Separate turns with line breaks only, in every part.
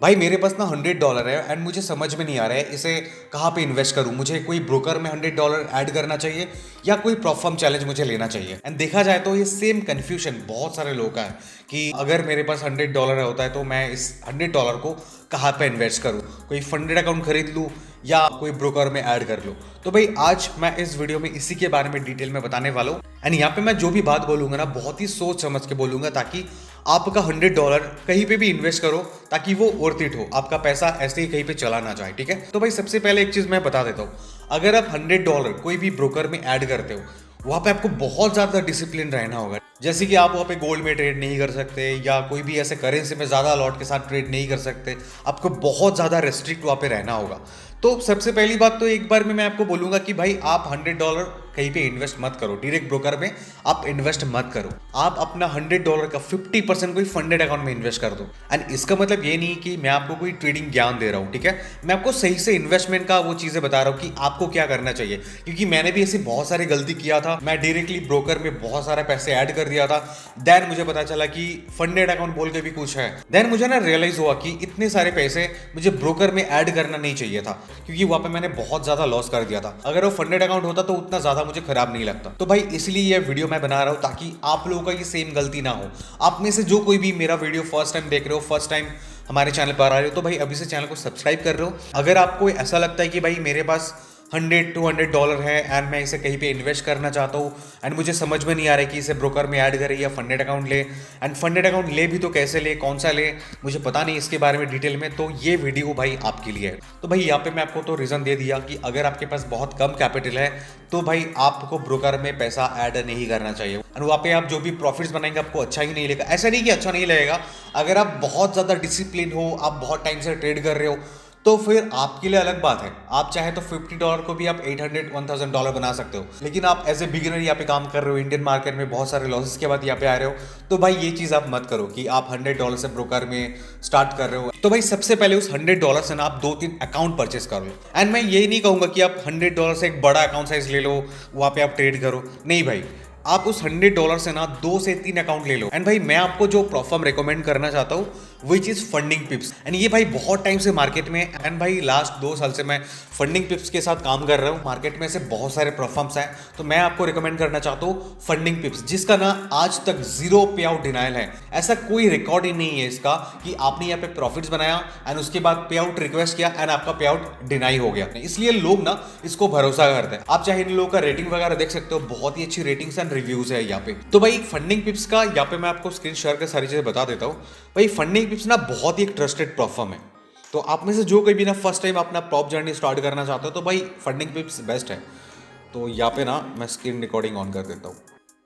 भाई मेरे पास ना $100 है एंड मुझे समझ में नहीं आ रहा है इसे कहाँ पे इन्वेस्ट करूँ। मुझे कोई ब्रोकर में $100 ऐड करना चाहिए या कोई प्रॉफर्म चैलेंज मुझे लेना चाहिए। एंड देखा जाए तो ये सेम कन्फ्यूजन बहुत सारे लोगों का है कि अगर मेरे पास $100 होता है तो मैं इस $100 को कहाँ पे इन्वेस्ट करूँ, कोई फंडेड अकाउंट खरीद लूँ या कोई ब्रोकर में ऐड कर लूँ। तो भाई आज मैं इस वीडियो में इसी के बारे में डिटेल में बताने वाला हूँ। एंड यहाँ पे मैं जो भी बात बोलूंगा ना बहुत ही सोच समझ के बोलूंगा ताकि आपका $100 कहीं पे भी इन्वेस्ट करो ताकि वो वर्थ इट हो, आपका पैसा ऐसे ही कहीं पे चला ना जाए। ठीक है, तो भाई सबसे पहले एक चीज मैं बता देता हूँ, अगर आप $100 कोई भी ब्रोकर में ऐड करते हो वहां पे आपको बहुत ज्यादा डिसिप्लिन रहना होगा। जैसे कि आप वहाँ पे गोल्ड में ट्रेड नहीं कर सकते या कोई भी ऐसे करेंसी में ज़्यादा लॉट के साथ ट्रेड नहीं कर सकते, आपको बहुत ज़्यादा रेस्ट्रिक्ट वहाँ पे रहना होगा। तो सबसे पहली बात तो एक बार में मैं आपको बोलूंगा कि भाई आप $100 कहीं पे इन्वेस्ट मत करो, डायरेक्ट ब्रोकर में आप इन्वेस्ट मत करो। आप अपना $100 का 50% कोई फंडेड अकाउंट में इन्वेस्ट कर दो। एंड इसका मतलब ये नहीं कि मैं आपको कोई ट्रेडिंग ज्ञान दे रहा हूँ, ठीक है, मैं आपको सही से इन्वेस्टमेंट का वो चीज़ें बता रहा हूँ कि आपको क्या करना चाहिए। क्योंकि मैंने भी ऐसी बहुत सारी गलती किया था, मैं डायरेक्टली ब्रोकर में बहुत सारे पैसे ऐड कर दिया था, देन मुझे पता चला कि फंडेड अकाउंट बोल के भी कुछ है। देन मुझे ना रियलाइज हुआ कि इतने सारे पैसे मुझे ब्रोकर में ऐड करना नहीं चाहिए था क्योंकि वहां पे मैंने बहुत ज्यादा लॉस कर दिया था। अगर वो फंडेड अकाउंट होता तो उतना ज्यादा मुझे खराब नहीं लगता। तो भाई इसलिए ये वीडियो मैं बना रहा हूं ताकि आप लोगों का ये सेम गलती ना हो। आप में से जो कोई भी मेरा वीडियो फर्स्ट टाइम देख रहे हो, फर्स्ट टाइम हमारे चैनल पर आ रहे हो, तो भाई अभी से चैनल को सब्सक्राइब कर रहे हो। अगर आपको ऐसा लगता है कि भाई मेरे पास $100-200 है एंड मैं इसे कहीं पे इन्वेस्ट करना चाहता हूँ एंड मुझे समझ में नहीं आ रहा है कि इसे ब्रोकर में ऐड करें या फंडेड अकाउंट ले, एंड फंडेड अकाउंट ले भी तो कैसे ले, कौन सा ले, मुझे पता नहीं इसके बारे में डिटेल में, तो ये वीडियो भाई आपके लिए है। तो भाई यहाँ पे मैं आपको तो रीज़न दे दिया कि अगर आपके पास बहुत कम कैपिटल है तो भाई आपको ब्रोकर में पैसा ऐड नहीं करना चाहिए। एंड वहाँ पे आप जो भी प्रॉफिट्स बनाएंगे आपको अच्छा ही नहीं लगेगा। ऐसा नहीं कि अच्छा नहीं लगेगा, अगर आप बहुत ज़्यादा डिसिप्लिन हो, आप बहुत टाइम से ट्रेड कर रहे हो तो फिर आपके लिए अलग बात है। आप चाहे तो $50 को भी आप $800-1000 बना सकते हो। लेकिन आप एज ए बिगिनर यहाँ पे काम कर रहे हो, इंडियन मार्केट में बहुत सारे लॉसेस के बाद यहाँ पे आ रहे हो, तो भाई ये चीज़ आप मत करो कि आप $100 से ब्रोकर में स्टार्ट कर रहे हो। तो भाई सबसे पहले उस $100 से ना आप 2-3 अकाउंट परचेस कर लो। एंड मैं ये नहीं कहूँगा कि आप $100 से एक बड़ा अकाउंट साइज ले लो, वहाँ पे आप ट्रेड करो, नहीं भाई, आप उस $100 से ना 2 से 3 अकाउंट ले लो। एंड भाई मैं आपको जो प्रोफर्म रेकमेंड करना चाहता हूँ विच इज फंडिंग पिप्स। एंड ये भाई बहुत टाइम से मार्केट में, एंड भाई लास्ट 2 साल से मैं फंडिंग पिप्स के साथ काम कर रहा हूँ। मार्केट में ऐसे बहुत सारे प्रोफर्म्स हैं, तो मैं आपको रिकमेंड करना चाहता हूँ फंडिंग पिप्स, जिसका ना आज तक 0 पे आउट डिनाइल है। ऐसा कोई रिकॉर्ड ही नहीं है इसका कि आपने यहाँ पे प्रॉफिट्स बनाया एंड उसके बाद पे आउट रिक्वेस्ट किया एंड आपका पे आउट डिनाई हो गया। इसलिए लोग ना इसको भरोसा करते हैं। आप चाहे इन लोगों का रेटिंग वगैरह देख सकते हो, बहुत ही अच्छी रेटिंग्स एंड रिव्यूज है यहाँ पे। तो भाई फंडिंग पिप्स का यहाँ पे मैं आपको स्क्रीन शेयर कर सारी चीजें बता देता हूँ। भाई फंडिंग पिप्स ना बहुत ही एक ट्रस्टेड प्लेटफॉर्म है। तो आप में से जो कोई भी ना फर्स्ट टाइम अपना प्रॉप जर्नी स्टार्ट करना चाहते हो तो भाई फंडिंग पिप्स बेस्ट है। तो यहाँ पे ना मैं स्क्रीन रिकॉर्डिंग ऑन कर देता हूँ।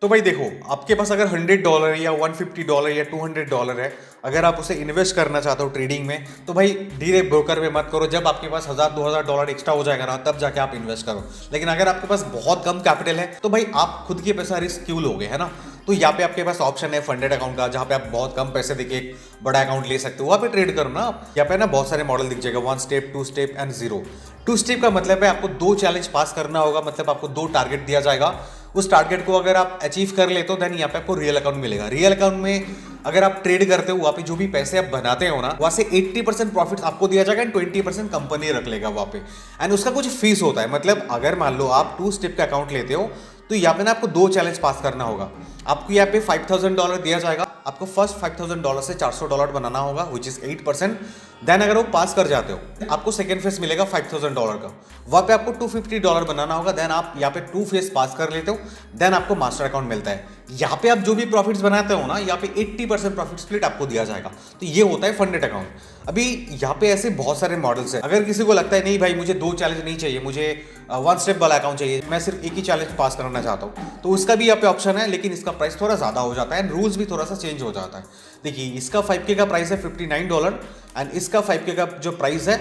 तो भाई देखो, आपके पास अगर $100 या $150 या $200 है, अगर आप उसे इन्वेस्ट करना चाहते हो ट्रेडिंग में, तो भाई धीरे ब्रोकर में मत करो। जब आपके पास $1000-2000 एक्स्ट्रा हो जाएगा ना तब जाके आप इन्वेस्ट करो। लेकिन अगर आपके पास बहुत कम कैपिटल है तो भाई आप खुद के पैसा रिस्क क्यों लोगे, है ना। तो यहाँ पे आपके पास ऑप्शन है फंडेड अकाउंट का, जहाँ पे आप बहुत कम पैसे देके एक बड़ा अकाउंट ले सकते हो, वहाँ पे ट्रेड करो ना आप। यहाँ पे ना बहुत सारे मॉडल दिख जाएगा, 1 स्टेप, 2 स्टेप एंड 0। 2 स्टेप का मतलब है आपको 2 चैलेंज पास करना होगा, मतलब आपको 2 टारगेट दिया जाएगा। उस टारगेट को अगर आप अचीव कर लेते हो देन यहाँ पे आपको रियल अकाउंट मिलेगा। रियल अकाउंट में अगर आप ट्रेड करते हो, वहाँ पे जो भी पैसे आप बनाते हो ना, वहाँ से 80% प्रॉफिट आपको दिया जाएगा एंड 20% कंपनी रख लेगा वहाँ पे। एंड उसका कुछ फीस होता है, मतलब अगर मान लो आप 2 स्टेप का अकाउंट लेते हो तो यहाँ पे ना आपको 2 चैलेंज पास करना होगा। आपको यहाँ पे $5000 दिया जाएगा, आपको फर्स्ट $5000 से $400 बनाना होगा विच इज 8%। देन अगर वो पास कर जाते हो आपको सेकेंड फेस मिलेगा $5000 का, वहाँ पे आपको $250 बनाना होगा। देन आप यहाँ पे 2 फेस पास कर लेते हो, देन आपको मास्टर अकाउंट मिलता है। यहाँ पे आप जो भी प्रॉफिट्स बनाते हो ना, यहाँ पे 80% प्रॉफिट स्प्लिट आपको दिया जाएगा। तो ये होता है फंडेड अकाउंट। अभी यहाँ पे ऐसे बहुत सारे मॉडल्स हैं। अगर किसी को लगता है नहीं भाई मुझे 2 चैलेंज नहीं चाहिए, मुझे 1 स्टेप वाला अकाउंट चाहिए, मैं सिर्फ एक ही चैलेंज पास करना चाहता हूँ, तो उसका भी यहाँ पे ऑप्शन है। लेकिन इसका प्राइस थोड़ा ज़्यादा हो जाता है एंड रूल्स भी थोड़ा सा चेंज हो जाता है। देखिए इसका 5K का प्राइस है $59 एंड इसका 5K का जो प्राइस है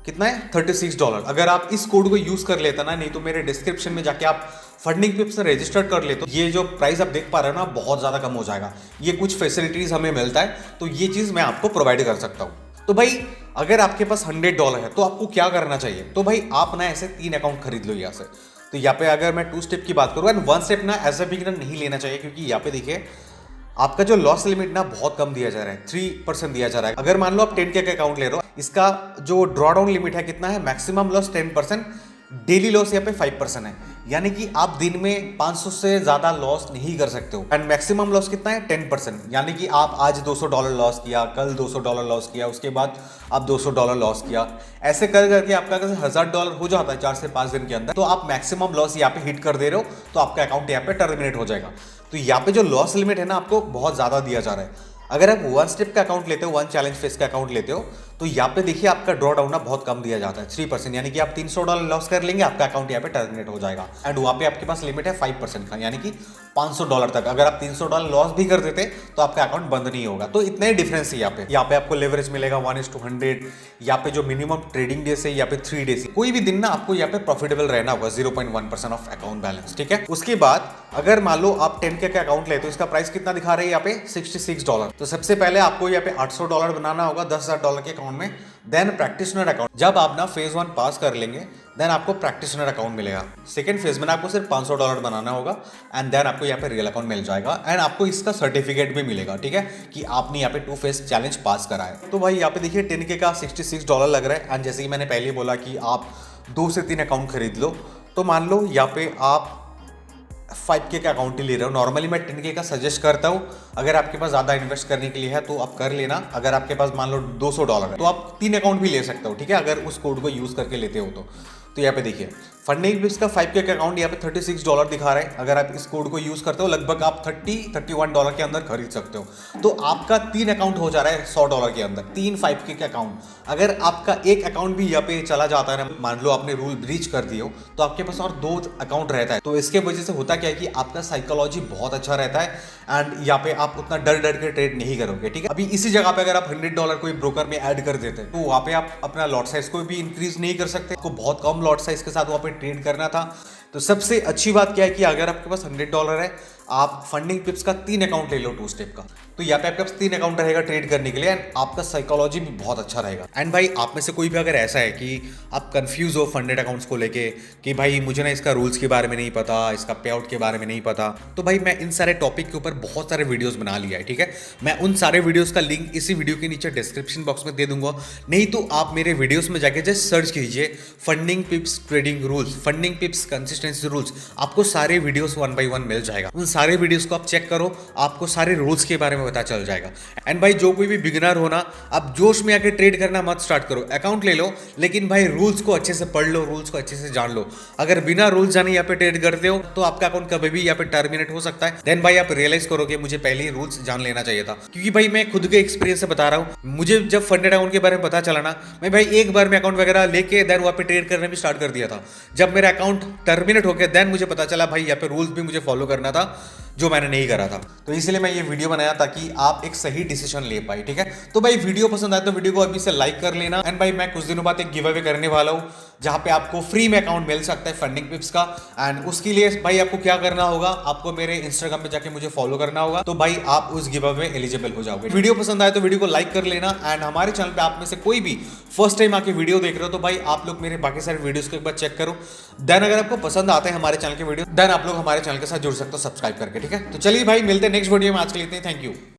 कितना है $36। अगर आप इस कोड को यूज कर लेते ना, नहीं तो मेरे डिस्क्रिप्शन में जाके आप फंडिंग पिप्स से रजिस्टर कर ले तो ये जो प्राइस आप देख पा रहे हो ना बहुत ज्यादा कम हो जाएगा। ये कुछ फैसिलिटीज हमें मिलता है, तो ये चीज मैं आपको प्रोवाइड कर सकता हूँ। तो भाई अगर आपके पास $100 है तो आपको क्या करना चाहिए, तो भाई आप ना ऐसे 3 अकाउंट खरीद लो यहाँ से। तो यहाँ पे अगर मैं 2 स्टेप की बात करूँ एंड 1 स्टेप ना एज अ बिगिनर नहीं लेना चाहिए, क्योंकि यहाँ पे देखिए आपका जो लॉस लिमिट ना बहुत कम दिया जा रहा है, 3% दिया जा रहा है। अगर मान लो आप 10K का अकाउंट ले रहे हो, इसका जो ड्रॉ डाउन लिमिट है कितना है, मैक्सिमम लॉस 10%, डेली लॉस यहाँ पे 5% है, यानी कि आप दिन में 500 से ज्यादा लॉस नहीं कर सकते हो। एंड मैक्सिमम लॉस कितना है, 10%, यानी कि आप आज $200 लॉस किया, कल $200 लॉस किया, उसके बाद आप $200 लॉस किया, ऐसे कर करके आपका अगर $1000 हो जाता है 4 से 5 दिन के अंदर, तो आप मैक्सिमम लॉस यहाँ पे हिट कर दे रहे हो, तो आपका अकाउंट यहाँ पे टर्मिनेट हो जाएगा। तो यहाँ पे जो लॉस लिमिट है ना, आपको बहुत ज्यादा दिया जा रहा है। अगर आप वन स्टेप का अकाउंट लेते हो, वन चैलेंज फेस का अकाउंट लेते हो, तो यहाँ पे देखिए आपका ड्रॉ डाउन ना बहुत कम दिया जाता है, 3%, यानी कि आप $300 लॉस कर लेंगे, आपका अकाउंट यहाँ पे टर्मिनेट हो जाएगा। एंड वहाँ पे आपके पास लिमिट है 5% का, यानी कि $500 तक। अगर आप $300 लॉस भी कर देते तो आपका अकाउंट बंद नहीं होगा। तो इतना ही डिफरेंस है यहाँ पे आपको लेवरेज मिलेगा 1:100। यहाँ पे जो मिनिमम ट्रेडिंग डेज है, यहाँ पे 3 डेज, कोई भी दिन ना आपको यहाँ पे प्रॉफिटेबल रहना होगा, 0.1% ऑफ अकाउंट बैलेंस, ठीक है। उसके बाद अगर मान लो आप 10K का अकाउंट लेते हो, इसका प्राइस कितना दिखा रहे हैं यहाँ पे, $66। तो सबसे पहले आपको यहाँ पे $800 बनाना होगा $10,000 के अकाउंट में। देन प्रैक्टिशनर अकाउंट, जब आप ना फेज 1 पास कर लेंगे, देन आपको प्रैक्टिशनर अकाउंट मिलेगा। सेकंड फेज में आपको सिर्फ $500 बनाना होगा, एंड देन आपको यहाँ पे रियल अकाउंट मिल जाएगा, एंड आपको इसका सर्टिफिकेट भी मिलेगा, ठीक है, कि आपने यहाँ पे 2 फेज चैलेंज पास करा है। तो भाई यहाँ पे देखिए 10K का $66 लग रहा है। एंड जैसे कि मैंने पहले बोला कि आप 2 से 3 अकाउंट खरीद लो, तो मान लो यहाँ पे आप 5K का अकाउंट ही ले रहे हो। नॉर्मली मैं 10K का सजेस्ट करता हूँ, अगर आपके पास ज़्यादा इन्वेस्ट करने के लिए है तो आप कर लेना। अगर आपके पास मान लो $200 है, तो आप 3 अकाउंट भी ले सकते हो, ठीक है, अगर उस कोड को यूज़ करके लेते हो तो यहाँ पे देखिए फंडिंग पिप्स का 5K का अकाउंट यहाँ पे $36 दिखा रहा है। अगर आप इस कोड को यूज़ करते हो, लगभग आप $31 के अंदर खरीद सकते हो। तो आपका 3 अकाउंट हो जा रहा है $100 के अंदर, 3 5K के अकाउंट। अगर आपका एक अकाउंट भी यहाँ पे चला जाता है ना, मान लो आपने रूल ब्रीच कर दिए हो, तो आपके पास और 2 अकाउंट रहता है। तो इसके वजह से होता क्या है कि आपका साइकोलॉजी बहुत अच्छा रहता है, एंड यहाँ पे आप उतना डर डर के ट्रेड नहीं करोगे, ठीक है। अभी इसी जगह पे अगर आप $100 कोई ब्रोकर में ऐड कर देते हैं, तो वहाँ पे आप अपना लॉट साइज को भी इंक्रीज नहीं कर सकते। आपको बहुत कम लॉट साइज के साथ वहाँ पे ट्रेड करना था। तो सबसे अच्छी बात क्या है कि अगर आपके पास $100 है, आप फंडिंग पिप्स का 3 अकाउंट ले लो 2 स्टेप का, तो यहाँ पे आपके पास 3 अकाउंट रहेगा ट्रेड करने के लिए, एंड आपका साइकोलॉजी भी बहुत अच्छा रहेगा। एंड भाई आप में से कोई भी अगर ऐसा है कि आप कंफ्यूज हो फंडेड अकाउंट्स को लेके, कि भाई मुझे ना इसका रूल्स के बारे में नहीं पता, इसका पे आउट के बारे में नहीं पता, तो भाई मैं इन सारे टॉपिक के ऊपर बहुत सारे वीडियोस बना लिया है, ठीक है। मैं उन सारे वीडियोस का लिंक इसी वीडियो के नीचे डिस्क्रिप्शन बॉक्स में दे दूंगा, नहीं तो आप मेरे वीडियोस में जाके जस्ट सर्च कीजिए funding पिप्स trading rules, funding पिप्स consistency rules, आपको सारे वीडियोस 1 by 1 मिल जाएगा। उन सारे वीडियोस को आप चेक करो, आपको सारे रूल्स के बारे में पता चल जाएगा। एंड भाई जो कोई भी बिगिनर हो ना, आप जोश में आके ट्रेड करना मत स्टार्ट करो, अकाउंट ले लो, लेकिन भाई रूल्स को अच्छे से पढ़ लो, रूल्स को अच्छे से जान लो। अगर बिना रूल्स जाने यहाँ पे ट्रेड करते हो, तो आपका अकाउंट कभी भी यहाँ पे टर्मिनेट हो सकता है। देन भाई आप रियलाइज करोगे मुझे पहले ही रूल्स जान लेना चाहिए था, क्योंकि भाई मैं खुद के एक्सपीरियंस से बता रहा हूँ। मुझे जब फंडेड अकाउंट के बारे में पता चला ना, मैं भाई एक बार में अकाउंट वगैरह लेके देन वहाँ पे ट्रेड करना भी स्टार्ट कर दिया था। जब मेरा अकाउंट टर्मिनेट हो गया, देन मुझे पता चला भाई यहाँ पे रूल्स भी मुझे फॉलो करना था, जो मैंने नहीं करा था। तो इसलिए मैं ये वीडियो बनाया ताकि आप एक सही डिसीजन ले पाए, ठीक है। तो भाई वीडियो पसंद आए तो वीडियो को अभी से लाइक कर लेना। एंड भाई मैं कुछ दिनों बाद एक गिव अवे करने वाला हूँ, जहाँ पे आपको फ्री में अकाउंट मिल सकता है फंडिंग पिप्स का। एंड उसके लिए भाई आपको क्या करना होगा, आपको मेरे इंस्टाग्राम पे जाके मुझे फॉलो करना होगा, तो भाई आप उस गिव अवे में एलिजिबल हो जाओगे। वीडियो पसंद आए तो वीडियो को लाइक कर लेना। एंड हमारे चैनल पे आप में से कोई भी फर्स्ट टाइम आके वीडियो देख रहे हो, तो भाई आप लोग मेरे बाकी सारे वीडियोस को एक बार चेक करो। देन अगर आपको पसंद आते हैं हमारे चैनल के वीडियो, देन आप लोग हमारे चैनल के साथ जुड़ सकते हो सब्सक्राइब करके, ठीक है। तो चलिए भाई मिलते हैं नेक्स्ट वीडियो में, आज के लिए इतना ही, थैंक यू।